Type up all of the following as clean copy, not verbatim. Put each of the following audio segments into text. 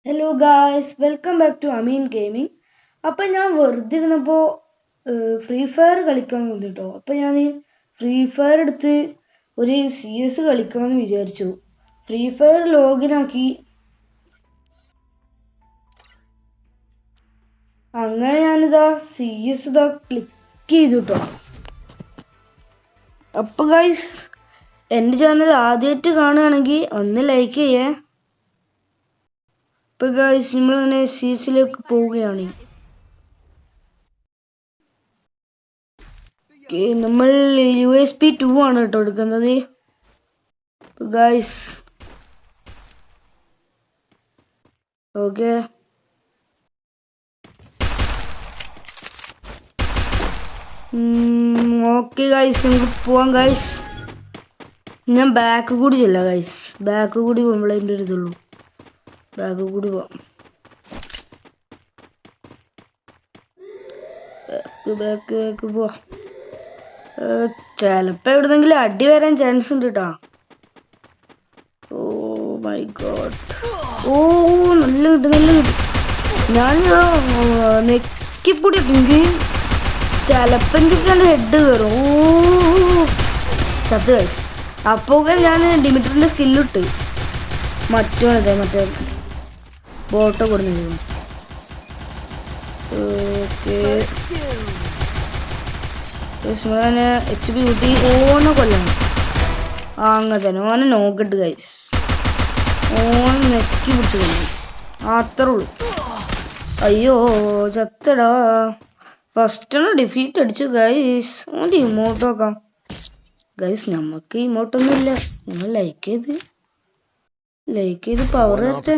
Hello guys, welcome back to Ameen gaming. അപ്പം ഞാൻ വെറുതെ ഇരുന്നപ്പോൾ ഫ്രീ ഫയർ കളിക്കാൻ തോന്നിട്ടോ. അപ്പം ഞാൻ ഫ്രീ ഫയർ എടുത്ത് ഒരു CS കളിക്കാമെന്ന് വിചാരിച്ചു. ഫ്രീ ഫയർ ലോഗിൻ ആക്കി. അങ്ങനെ ഞാനിതാ CS ഇതാ ക്ലിക്ക് ചെയ്തു കേട്ടോ. അപ്പം ഗായ്സ്, എൻ്റെ ചാനൽ ആദ്യമായിട്ട് കാണുകയാണെങ്കിൽ ഒന്ന് ലൈക്ക് ചെയ്യേ. ഇപ്പൊ ഗൈസ് നമ്മളിങ്ങനെ സീസിലേക്ക് പോവുകയാണ്. നമ്മൾ USP 2 ആണ് കേട്ടോ എടുക്കുന്നത്. ഗൈസ് ഓക്കെ, ഓക്കെ ഗൈസ്, നമുക്ക് പോവാം ഗൈസ്. ഞാൻ ബാക്ക് കൂടി ചെല്ലാം ഗൈസ്. ബാക്ക് കൂടി പോകുമ്പോഴേ എൻ്റെ ഒരു ഇതുള്ളൂ. ബാക്ക് കൂടി പോവാം. ബാക്ക് പോവാം. ചിലപ്പോ എവിടെന്നെങ്കിലും അടി വരാൻ ചാൻസ് ഉണ്ട് കേട്ടാ. ഓ മൈ ഗോഡ്, ഓ നല്ല കിട്ടും. ഞാൻ നെക്കിപ്പൊടിയിട്ടെങ്കിൽ ചിലപ്പോ എനിക്ക് ഹെഡ് കയറും. ഓ ചത്ത് ഗൈസ്. അപ്പോ ഞാൻ ഡിമിറ്ററിന്റെ സ്കില്ലിട്ട് മറ്റേ ബോട്ടോ കൊടുത്തു. ഓക്കെ HP കൂട്ടി ഓനെ കൊല്ലണം. അങ്ങനെ തന്നെ ഓനെ നോക്കട്ട് ഗൈസ്. ഓനെ നെക്കി വിട്ട് കൊല്ലണം, അത്രേ ഉള്ളൂ. അയ്യോ ചത്തടാ. ഫസ്റ്റ് ഡിഫീറ്റ് അടിച്ചു ഗൈസ്. ഓൻ്റെ ഇമോട്ട് നോക്കാം ഗൈസ്. നമുക്ക് ഇമോട്ടൊന്നും ഇല്ല. നിങ്ങൾ ലൈക്ക് ചെയ്ത് പവർ തരട്ടെ.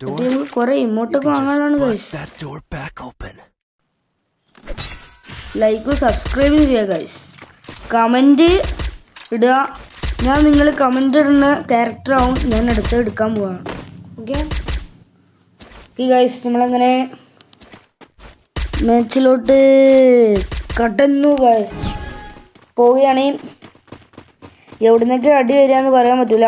നമുക്ക് കുറെ ഇമോട്ടൊക്കെ വാങ്ങാനാണ് ഗൈസ്. ലൈക്കും സബ്സ്ക്രൈബും ചെയ്യുക ഗൈസ്. കമന്റ് ഇടുക. ഞാൻ നിങ്ങൾ കമന്റ് ഇടുന്ന ക്യാരക്ടർ ആവും ഞാൻ അടുത്ത് എടുക്കാൻ പോവാണ്. ഓക്കെ ഗൈസ്, നമ്മളങ്ങനെ മാച്ചിലോട്ട് കടന്നു ഗൈസ്. പോവുകയാണെങ്കിൽ എവിടുന്നൊക്കെ അടി വരികയെന്ന് പറയാൻ പറ്റൂല.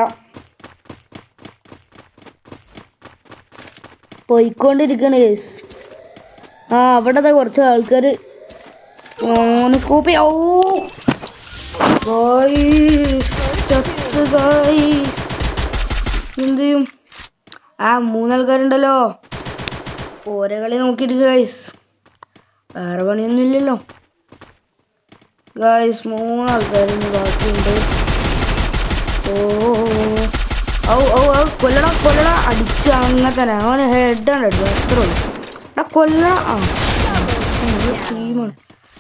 പോയിക്കൊണ്ടിരിക്കണ് ഗൈസ്. അവിടെ കുറച്ച് ആൾക്കാർ സ്കൂപ്പ്. ഓ ചത്ത് ഗൈസ്. എന്ത് ചെയ്യും? 3 ആൾക്കാരുണ്ടല്ലോ. ഓരോ കളി നോക്കിയിട്ട് ഗൈസ്, വേറെ പണിയൊന്നും ഇല്ലല്ലോ ഗൈസ്. 3 ആൾക്കാരുണ്ട് ബാക്കിയുണ്ട്. കൊല്ലണ അടിച്ച് അങ്ങനെ തന്നെ. അവന് ഹെഡാണ് അടിച്ചത്, അത്രേ ഉള്ളൂ. കൊല്ലണ ടീമാണ്.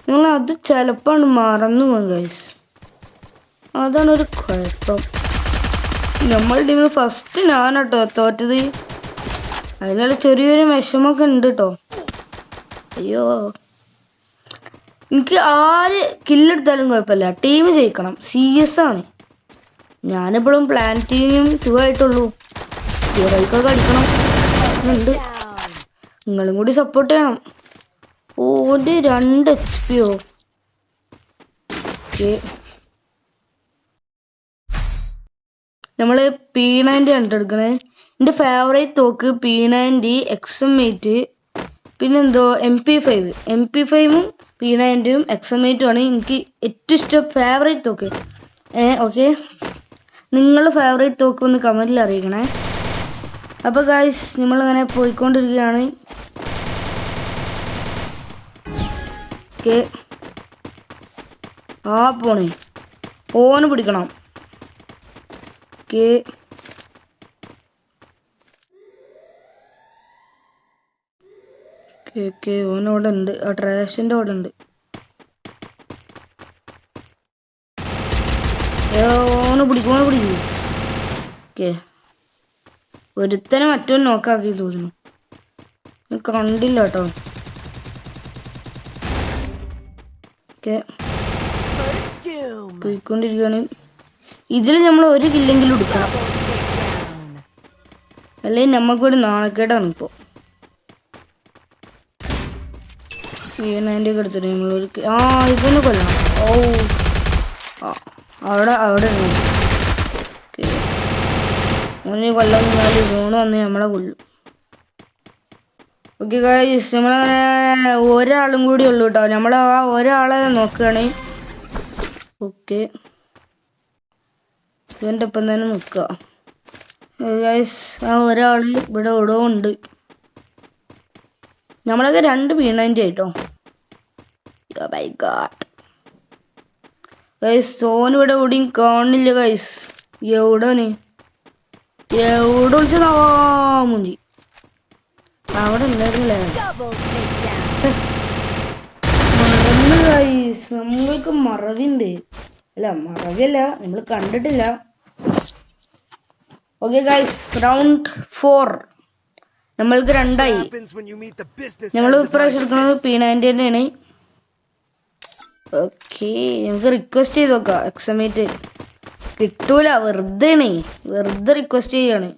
നിങ്ങൾ അത് ചിലപ്പോൾ മറന്നു പോകും ഗൈസ്. അതാണ് ഒരു കുഴപ്പം. നമ്മൾ ടീമിൽ ഫസ്റ്റ് ഞാനാട്ടോ തോറ്റത്. അതിനുള്ള ചെറിയൊരു വിഷമൊക്കെ ഉണ്ട് കേട്ടോ. അയ്യോ, എനിക്ക് ആര് കില്ലെടുത്താലും കുഴപ്പമില്ല, ടീം ജയിക്കണം. CS ആണ്. ഞാനിപ്പോഴും പ്ലാനറ്റീനും 2 ആയിട്ടുള്ളൂ. ഹീറോയ്ക്കൊക്കെ അടിക്കണം ഉണ്ട്. നിങ്ങളും കൂടി സപ്പോർട്ട് ചെയ്യണം. ഓടി 2 HP. ഓക്കെ, നമ്മള് P90 കണ്ടെടുക്കണേ. എൻ്റെ ഫേവറേറ്റ് തോക്ക് P90, XM8, പിന്നെന്തോ MP5ഉം P90ഉം XM8ഉം ആണ് എനിക്ക് ഏറ്റവും ഇഷ്ടം ഫേവറേറ്റ് തോക്ക്. ഓക്കെ, നിങ്ങളുടെ ഫേവറേറ്റ് തോക്ക് ഒന്ന് കമന്റിൽ അറിയിക്കണേ. അപ്പോൾ ഗൈസ്, നമ്മളിങ്ങനെ പോയിക്കൊണ്ടിരിക്കുകയാണ്. ഓക്കെ, പോണേ ഓന് പിടിക്കണം. ഓക്കെ ഓനവിടെ ഉണ്ട്. ആ ട്രാഷിന്റെ അവിടെ ഉണ്ട്. ഓന് പിടിക്കും. ഓക്കെ, ഒരുത്തനെ മറ്റൊന്ന് നോക്കാക്കി തോന്നുന്നു. കണ്ടില്ല കേട്ടോ. ഓക്കെ, പോയിക്കൊണ്ടിരിക്കുകയാണ്. ഇതിൽ നമ്മൾ ഒരു കില്ലെങ്കിലും എടുക്കണം, അല്ലെങ്കിൽ നമുക്കൊരു നാണക്കേടാണ്. ഇപ്പോൾ P90 ഒക്കെ എടുത്തിട്ട് നമ്മളൊരു ഇവനെ കൊല്ലണം. അവിടെ ഓന് കൊല്ലാൻ നിന്നാല് ഇവണ് വന്ന് നമ്മളെ കൊല്ലും. ഓക്കെ ഗൈസ്, നമ്മളങ്ങനെ ഒരാളും കൂടി ഉള്ളു കേട്ടോ. നമ്മൾ ആ ഒരാളെ നോക്കുകയാണ്. ഓക്കെ, ഇവൻ്റെ ഒപ്പം തന്നെ നിൽക്കുക ഗൈസ്. ആ ഒരാൾ ഇവിടെ എവിടെ ഉണ്ട്. നമ്മളൊക്കെ 2 വീണതിൻ്റെ ആയിട്ടോ. ബൈ ഗാഡ് ഗൈസ്, സോൻ ഇവിടെ എവിടെയും കാണില്ല ഗൈസ്. എവിടെ വിളിച്ചതാ മുഞ്ചി അവിടെ ഉണ്ടായിരുന്നില്ലേ. മറന്ന് ഗൈസ്, നമ്മൾക്ക് മറവിണ്ട്. അല്ല മറവിയല്ല, നമ്മൾ കണ്ടിട്ടില്ല. ഓക്കെ ഗൈസ്, റൗണ്ട് 4 നമ്മൾക്ക് 2ആയി. നമ്മൾ ഇപ്രാവശ്യം എടുക്കുന്നത് P90 തന്നെയാണ്. ഓക്കെ, നമുക്ക് റിക്വസ്റ്റ് ചെയ്ത് നോക്കാം. എക്സമേറ്റ് കിട്ടൂല, വെറുതെ റിക്വസ്റ്റ് ചെയ്യാണ്.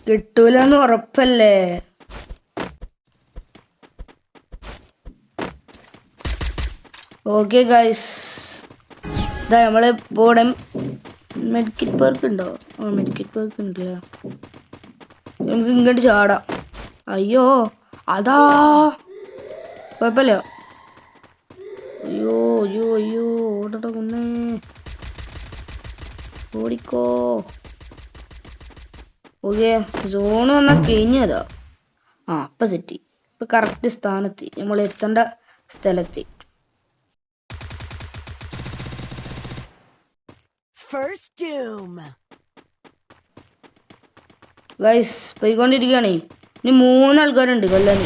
കിട്ടൂലെന്ന് ഉറപ്പല്ലേ? ഓക്കെ ഗൈസ്, ഇതാ നമ്മള് ഇവിടെ മെഡിക്കറ്റ് പേർക്ക് ഉണ്ടോ? മെഡിക്കറ്റ് പേർക്ക് ഉണ്ടല്ലോ. നമുക്ക് ഇങ്ങോട്ട് ചാടാം. അയ്യോ അതാ, കുഴപ്പമില്ല. അയ്യോ അയ്യോ അയ്യോ, ഓടട്ടെ കുന്നേ, ഓടിക്കോ. ഓക്കെ, സോണ് വന്നാൽ കഴിഞ്ഞതാ. ഇപ്പൊ സെറ്റി, ഇപ്പൊ കറക്റ്റ് സ്ഥാനത്തി, നമ്മൾ എത്തേണ്ട സ്ഥലത്തി. ഗൈസ്, പോയിക്കൊണ്ടിരിക്കുകയാണേ. ഇനി 3 ആൾക്കാരുണ്ട് കൊല്ലാന്.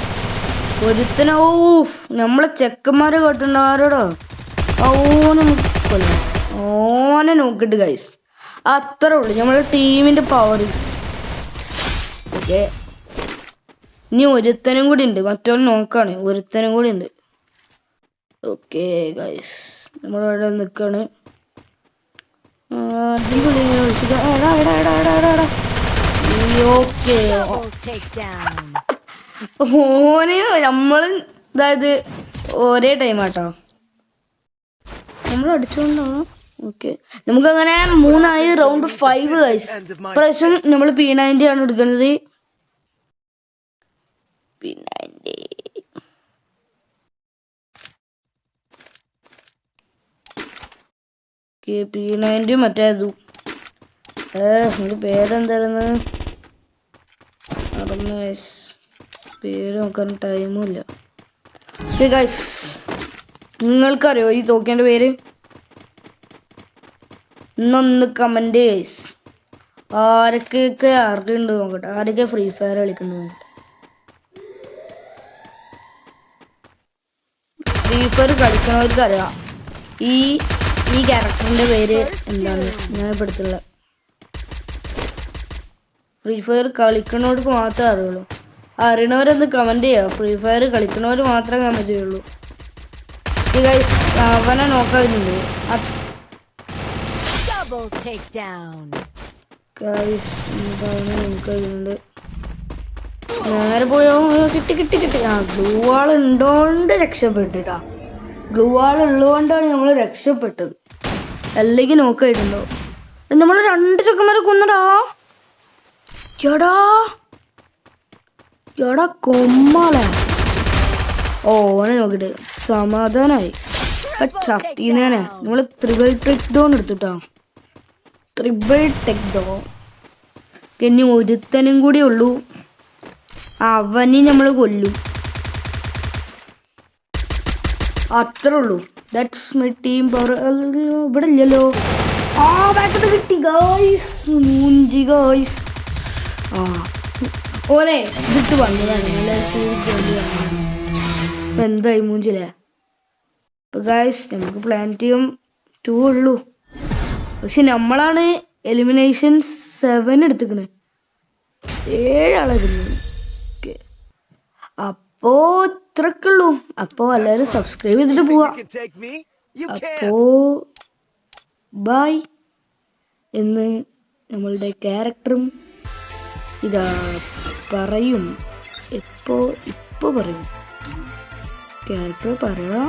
ഒരുത്തന, നമ്മളെ ചെക്കന്മാരെ കേട്ടുണ്ടാരോടോ. ഓനെ നോക്കിട്ട് ഗൈസ്, അത്രേ ഉള്ളു നമ്മളെ ടീമിന്റെ പവർ. ഓക്കെ, ഇനി ഒരുത്തനും കൂടി ഉണ്ട്. മറ്റോൻ നോക്കാണ്, ഒരുത്തനും കൂടി ഉണ്ട്. ഓക്കെ ഗൈസ്, നമ്മളിവിടെ നിൽക്കാണ്. ഓന് നമ്മള് അതായത് ഒരേ ടൈം ആട്ടോ നമ്മൾ അടിച്ചോണ്ടാണോ. ഓക്കെ, നമുക്കങ്ങനെ 3ആയി. Round 5 guys. പ്രാവശ്യം നമ്മൾ P90 ആണ് എടുക്കുന്നത്. P90 P90 മറ്റേതു. നിന്റെ പേരെന്തായിരുന്നു? പേര് നോക്കാൻ ടൈമും ഇല്ല. ഗൈസ്, നിങ്ങൾക്കറിയോ ഈ തോക്കേന്റെ പേര്? ഇന്നൊന്ന് കമന്റ് ഗൈസ്. ആരൊക്കെ അറിയുണ്ട് നോക്കട്ടെ. ആരൊക്കെ ഫ്രീ ഫയർ കളിക്കുന്നത്? ഫ്രീ ഫയർ കളിക്കുന്നവർക്ക് അറിയാം ഈ ക്യാരക്ടറിന്റെ പേര് എന്താണ്. ഞാൻ പഠിച്ചുള്ള ഫ്രീ ഫയർ കളിക്കുന്നവർക്ക് മാത്രമേ അറിയുള്ളൂ. അറിയണവരൊന്ന് കമന്റ് ചെയ്യാം. ഫ്രീ ഫയർ കളിക്കുന്നവർ മാത്രമേ കമന്റ് ചെയ്യുള്ളൂ. അവനെ നോക്കാറുണ്ട്. നേരെ പോയോ? കിട്ടി. ഗ്ലൂ വാൾ ഉണ്ടോണ്ട് രക്ഷപ്പെട്ടിട്ടാ. ഗ്ലൂ വാൾ ഉള്ളതുകൊണ്ടാണ് നമ്മൾ രക്ഷപ്പെട്ടത്. അല്ലെങ്കിൽ നോക്കായിട്ടുണ്ടോ? നമ്മള് 2 ചെക്കന്മാരെ കൊന്നടാ. എടാ കൊമ്മാളെ. ഓനെ നോക്കിട്ട് സമാധാനായി. ചത്തീനേനെ. നമ്മള് ത്രിബിൾ ടെക് ഡോൺ എടുത്തിട്ടോ. Triple takedown. ഇനി ഒരുത്തനും കൂടി ഉള്ളൂ. അവനെ നമ്മള് കൊല്ലും. അത്രേ ഉള്ളൂ. That's my team power. ഇവിടെ ഇല്ലല്ലോ. ബാക്കത്ത് കിട്ടി ഗായ്സ്. മൂഞ്ചി ഗായ്സ്. ഓനെ ഇതിട്ട് വന്നതാണ്. എന്തായി മൂഞ്ചില്ലേ? ഇപ്പൊ ഗായ്സ് നമുക്ക് പ്ലാനറ്റിയം 2 ഉള്ളൂ. പക്ഷെ നമ്മളാണ് എലിമിനേഷൻ 7 എടുത്തിക്കുന്നത്. 7 ആളായിരുന്നു. അപ്പോ ഇത്രക്കെ ഉള്ളൂ. അപ്പോ എല്ലാരും സബ്സ്ക്രൈബ് ചെയ്തിട്ട് പോവാ. അപ്പോ ബൈ എന്ന് നമ്മളുടെ ക്യാരക്ടറും ഇതാ പറയും. ഇപ്പൊ പറയും. ക്യാരക്ടർ പറയണം.